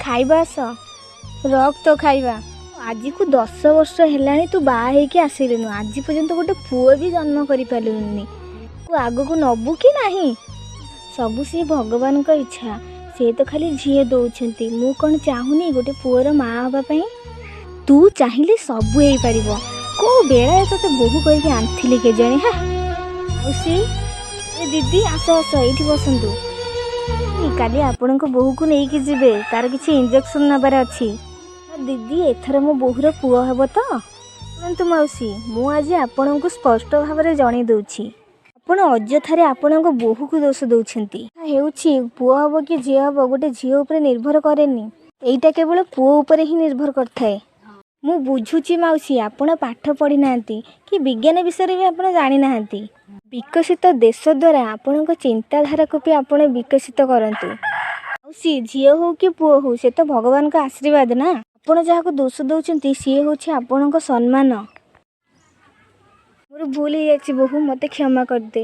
खाइबा आस रख तो खाइबा। आज को 10 वर्ष हेलानी तू बाहा ହେଇକି ଆସିलुनु आज पर्यंत गोटे पुओ भी जन्म कर पालुनी। तू आग को नबू कि नहीं सबू सी भगवान का इच्छा। से तो खाली झीए दौरान मु कौन चाहूनी गोटे पुअर माँ हाँपाई। तू चाहिए सबू हो पार कौ बेला तो बोहू करके आनी के जाने। हाँ मौसी ए दीदी आस आस ये बसतु काली आपण को बोहू को लेकिन जीवे तार किसी इंजेक्शन नबार अच्छी। दीदी एथर मो बोहूर पुओ हे तो शुणु मौसी मु आज आपण को स्पष्ट भाव में जन दूची आपण अଯଥାରେ ଆପଣଙ୍କ बोहू दोष दौरान पुओ हम कि झी हम गोटे झी उपर निर्भर कैनि एटा केवल पुओ उपर ही निर्भर करथाए। मु बुझुची मौसी आपण पाठ पढ़ी ना कि विज्ञान विषय भी आप जानी ना। विकसित देश द्वारा आपण चिंताधारा को भी आप विकसित करंतु। मौसी झी हो कि पुओ हो से तो भगवान का आशीर्वाद ना। आपण जहाँ दोष दौरान सी हूँ आपण सम्मान। मोर भूल हो बोहू मत क्षमा कर दे।